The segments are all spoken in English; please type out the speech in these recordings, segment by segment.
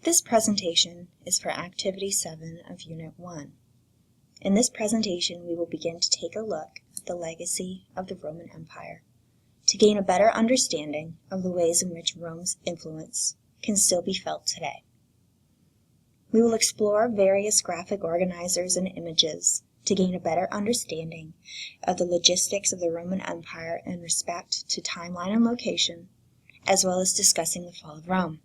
This presentation is for Activity 7 of Unit 1. In this presentation, we will begin to take a look at the legacy of the Roman Empire to gain a better understanding of the ways in which Rome's influence can still be felt today. We will explore various graphic organizers and images to gain a better understanding of the logistics of the Roman Empire in respect to timeline and location, as well as discussing the fall of Rome.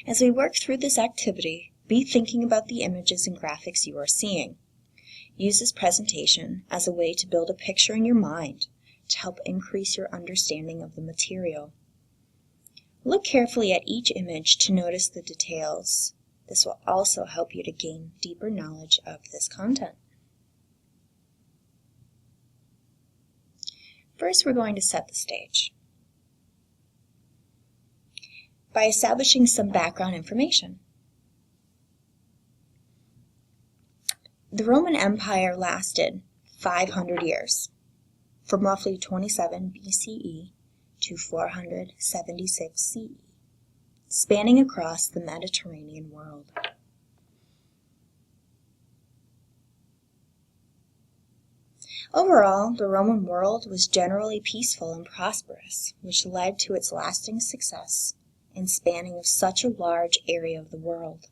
As we work through this activity, be thinking about the images and graphics you are seeing. Use this presentation as a way to build a picture in your mind to help increase your understanding of the material. Look carefully at each image to notice the details. This will also help you to gain deeper knowledge of this content. First, we're going to set the stage by establishing some background information. The Roman Empire lasted 500 years, from roughly 27 BCE to 476 CE, spanning across the Mediterranean world. Overall, the Roman world was generally peaceful and prosperous, which led to its lasting success and spanning of such a large area of the world.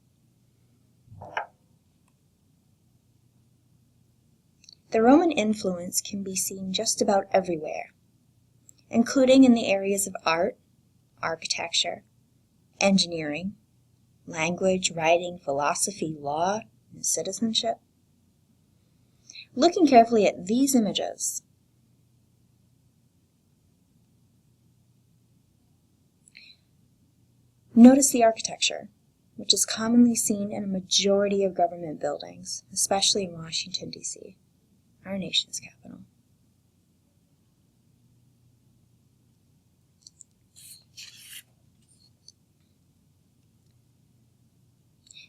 The Roman influence can be seen just about everywhere, including in the areas of art, architecture, engineering, language, writing, philosophy, law, and citizenship. Looking carefully at these images, notice the architecture, which is commonly seen in a majority of government buildings, especially in Washington, D.C., our nation's capital.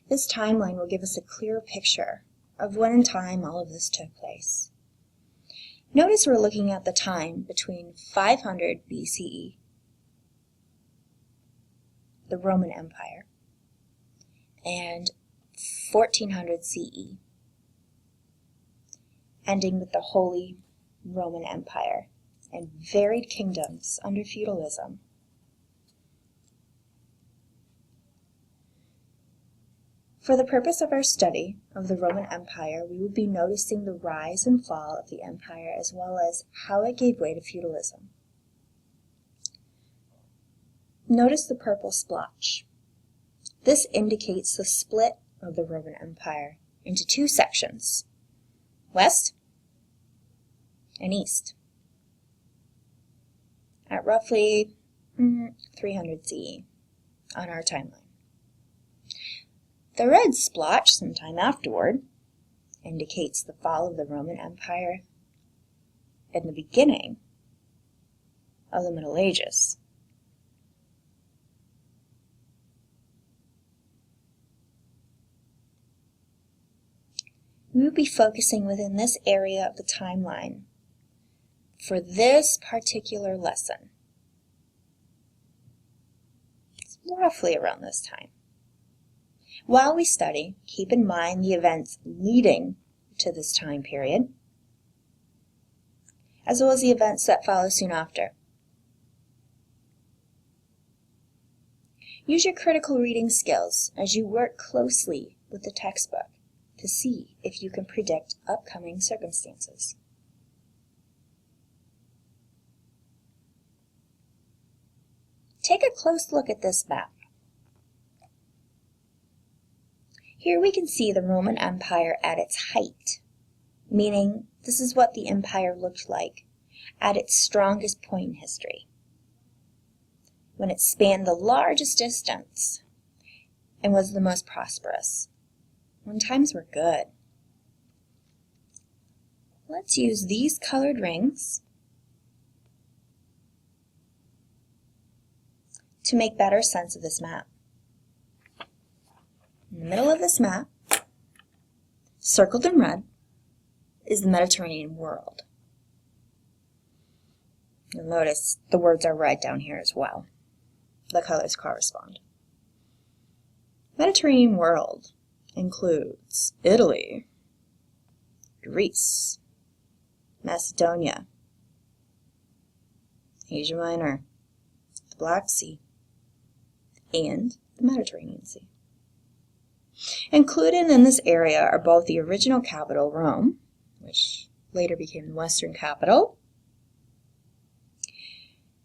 This timeline will give us a clear picture of when in time all of this took place. Notice we're looking at the time between 500 BCE, the Roman Empire, and 1400 CE, ending with the Holy Roman Empire and varied kingdoms under feudalism. For the purpose of our study of the Roman Empire, we will be noticing the rise and fall of the empire as well as how it gave way to feudalism. Notice the purple splotch. This indicates the split of the Roman Empire into two sections, west and east, at roughly 300 CE on our timeline. The red splotch, sometime afterward, indicates the fall of the Roman Empire and the beginning of the Middle Ages. We will be focusing within this area of the timeline for this particular lesson. It's roughly around this time. While we study, keep in mind the events leading to this time period, as well as the events that follow soon after. Use your critical reading skills as you work closely with the textbook to see if you can predict upcoming circumstances. Take a close look at this map. Here we can see the Roman Empire at its height, meaning this is what the empire looked like at its strongest point in history, when it spanned the largest distance and was the most prosperous, when times were good. Let's use these colored rings to make better sense of this map. In the middle of this map, circled in red, is the Mediterranean world. You'll notice the words are red down here as well. The colors correspond. Mediterranean world includes Italy, Greece, Macedonia, Asia Minor, the Black Sea, and the Mediterranean Sea. Included in this area are both the original capital, Rome, which later became the Western capital,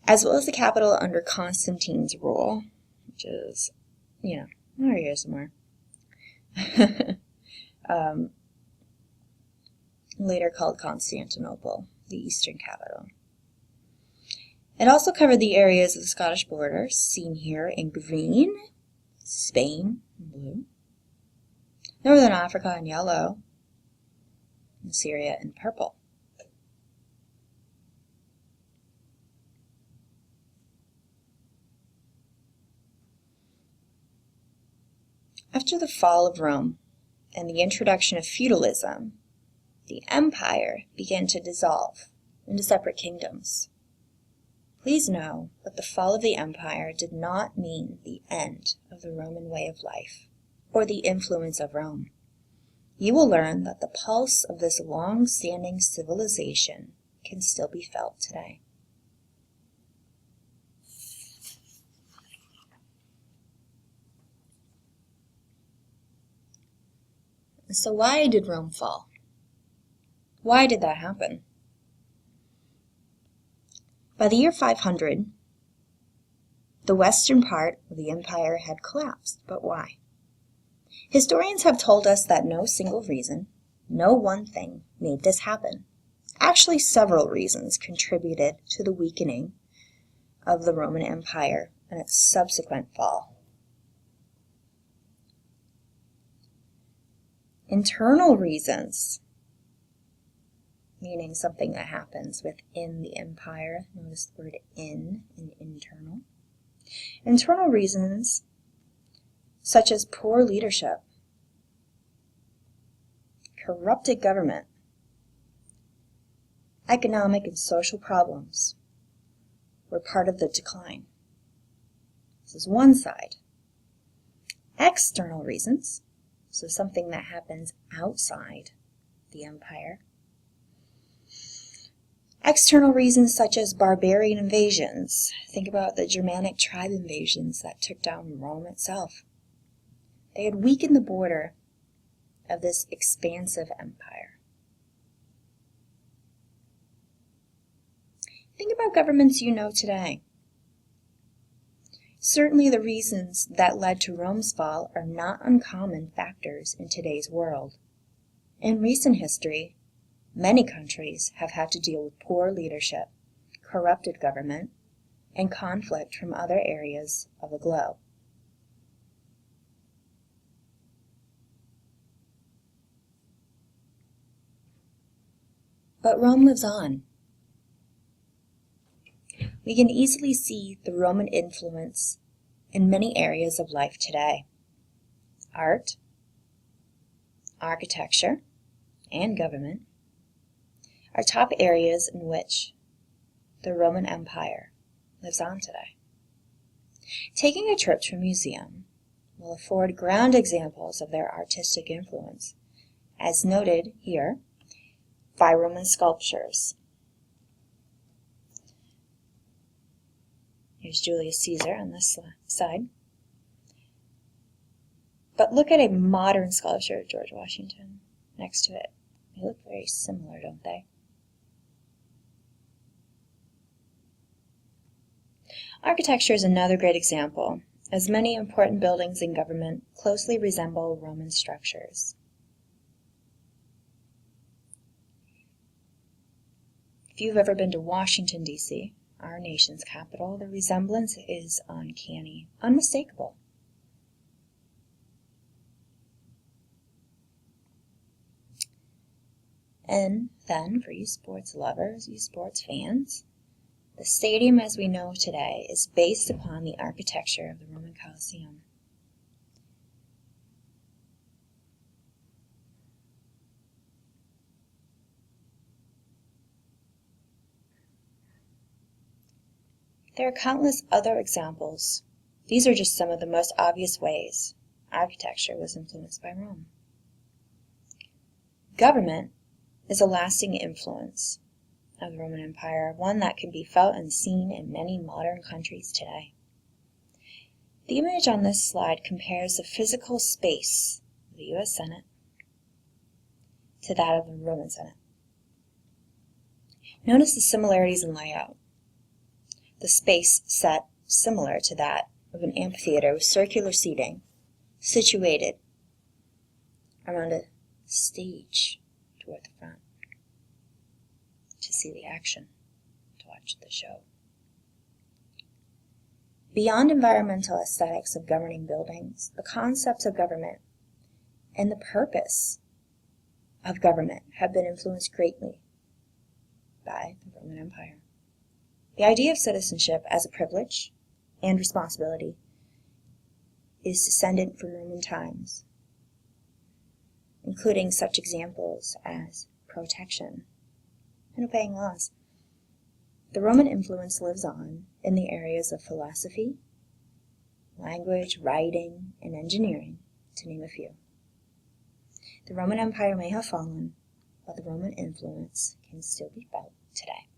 as well as the capital under Constantine's rule, which is, over here somewhere. Later called Constantinople, the eastern capital. It also covered the areas of the Scottish border, seen here in green, Spain in blue, Northern Africa in yellow, and Syria in purple. After the fall of Rome and the introduction of feudalism, the empire began to dissolve into separate kingdoms. Please know that the fall of the empire did not mean the end of the Roman way of life or the influence of Rome. You will learn that the pulse of this long-standing civilization can still be felt today. So why did Rome fall? Why did that happen? By the year 500, the western part of the empire had collapsed. But why? Historians have told us that no single reason, no one thing, made this happen. Actually, several reasons contributed to the weakening of the Roman Empire and its subsequent fall. Internal reasons, meaning something that happens within the empire. Notice the word in internal. Internal reasons such as poor leadership, corrupted government, economic and social problems were part of the decline. This is one side. External reasons, so something that happens outside the empire. External reasons such as barbarian invasions. Think about the Germanic tribe invasions that took down Rome itself. They had weakened the border of this expansive empire. Think about governments you know today. Certainly the reasons that led to Rome's fall are not uncommon factors in today's world. In recent history, many countries have had to deal with poor leadership, corrupted government, and conflict from other areas of the globe. But Rome lives on. We can easily see the Roman influence in many areas of life today. Art, architecture, and government are top areas in which the Roman Empire lives on today. Taking a trip to a museum will afford ground examples of their artistic influence, as noted here by Roman sculptures. Here's Julius Caesar on this side. But look at a modern sculpture of George Washington next to it. They look very similar, don't they? Architecture is another great example, as many important buildings in government closely resemble Roman structures. If you've ever been to Washington, D.C., our nation's capital, the resemblance is uncanny, unmistakable. And then, for you sports lovers, you sports fans, the stadium as we know today is based upon the architecture of the Roman Colosseum. There are countless other examples. These are just some of the most obvious ways architecture was influenced by Rome. Government is a lasting influence of the Roman Empire, one that can be felt and seen in many modern countries today. The image on this slide compares the physical space of the U.S. Senate to that of the Roman Senate. Notice the similarities in layout. The space set similar to that of an amphitheater with circular seating situated around a stage toward the front to see the action, to watch the show. Beyond environmental aesthetics of governing buildings, the concepts of government and the purpose of government have been influenced greatly by the Roman Empire. The idea of citizenship as a privilege and responsibility is descendant from Roman times, including such examples as protection and obeying laws. The Roman influence lives on in the areas of philosophy, language, writing, and engineering, to name a few. The Roman Empire may have fallen, but the Roman influence can still be felt today.